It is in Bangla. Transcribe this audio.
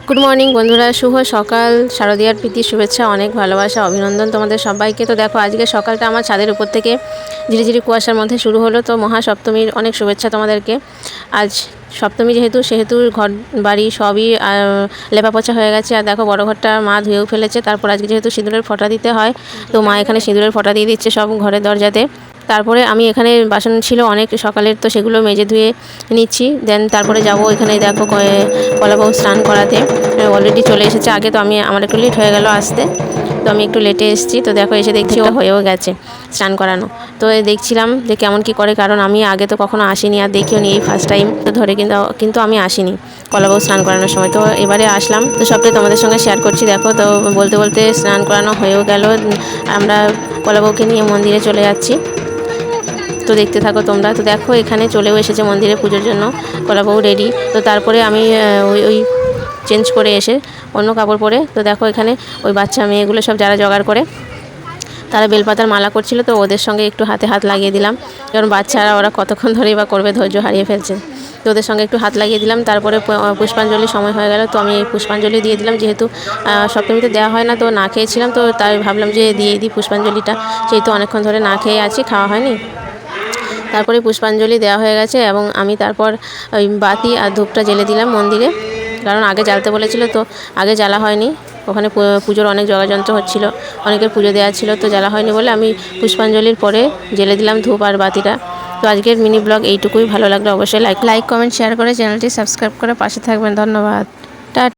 গুড মর্নিং বন্ধুরা, শুভ সকাল। শারদীয়ার প্রীতি শুভেচ্ছা, অনেক ভালোবাসা, অভিনন্দন তোমাদের সবাইকে। তো দেখো, আজকে সকালটা আমার ছাদের উপর থেকে ঝিরিঝিরি কুয়াশার মধ্যে শুরু হলো। তো মহাসপ্তমীর অনেক শুভেচ্ছা তোমাদেরকে। আজ সপ্তমী সেহেতু ঘর বাড়ি সবই লেপাপোছা হয়ে গেছে। আর দেখো, বড় ঘরটা মা ধুয়েও ফেলেছে। তারপর আজকে যেহেতু সিঁদুরের ফোঁটা দিতে হয়, তো মা এখানে সিঁদুরের ফোঁটা দিয়ে দিচ্ছে সব ঘরের দরজাতে। তারপরে আমি এখানে বাসন ছিল অনেক সকালের, তো সেগুলো মেজে ধুয়ে নিচ্ছি। দেন তারপরে যাব এখানে দেখো কলাবউ স্নান করাতে। অলরেডি চলে এসেছে। আগে তো আমার একটু লেট হয়ে গেল আসতে, তো আমি একটু লেটে এসেছি। তো দেখো, এসে দেখছি ও হয়েও গেছে স্নান করানো। তো দেখছিলাম যে কেমন কি করে, কারণ আমি আগে তো কখনো আসিনি আর দেখিও নি, এই ফার্স্ট টাইম তো ধরে কিন্তু আমি আসিনি কলাবউ স্নান করানোর সময়। তো এবারে আসলাম, তো সবটাই তোমাদের সঙ্গে শেয়ার করছি। দেখো, তো বলতে বলতে স্নান করানো হয়েও গেল। আমরা কলাবউকে নিয়ে মন্দিরে চলে যাচ্ছি, তো দেখতে থাকো তোমরা। তো দেখো, এখানে চলেও এসেছে মন্দিরে পুজোর জন্য কলাবউ রেডি। তো তারপরে আমি ওই চেঞ্জ করে এসে অন্য কাপড় পরে, তো দেখো এখানে ওই বাচ্চা মেয়েগুলো সব যারা জোগাড় করে তারা বেলপাতার মালা করছিল, তো ওদের সঙ্গে একটু হাতে হাত লাগিয়ে দিলাম। কারণ বাচ্চারা ওরা কতক্ষণ ধরেই বা করবে, ধৈর্য হারিয়ে ফেলছে। তো ওদের সঙ্গে একটু হাত লাগিয়ে দিলাম। তারপরে পুষ্পাঞ্জলি সময় হয়ে গেল, তো আমি পুষ্পাঞ্জলি দিয়ে দিলাম। যেহেতু সপ্তমীতে দেওয়া হয় না, তো না খেয়েছিলাম, তো তাই ভাবলাম যে দিয়ে দিই পুষ্পাঞ্জলিটা। যেহেতু অনেকক্ষণ ধরে না খেয়ে আছি, খাওয়া হয়নি। তারপরে পুষ্পাঞ্জলি দেওয়া হয়ে গেছে এবং আমি তারপর ওই বাতি আর ধূপটা জ্বেলে দিলাম মন্দিরে, কারণ আগে জ্বালতে বলেছিল, তো আগে জ্বালা হয়নি। ওখানে পুজোর অনেক জোগাড়যন্ত্র হচ্ছিল, অনেকের পুজো দেওয়া ছিল, তো জ্বালা হয়নি বলে আমি পুষ্পাঞ্জলির পরে জ্বেলে দিলাম ধূপ আর বাতিটা। তো আজকের মিনি ব্লগ এইটুকুই। ভালো লাগলে অবশ্যই লাইক কমেন্ট শেয়ার করে চ্যানেলটি সাবস্ক্রাইব করে পাশে থাকবেন। ধন্যবাদ।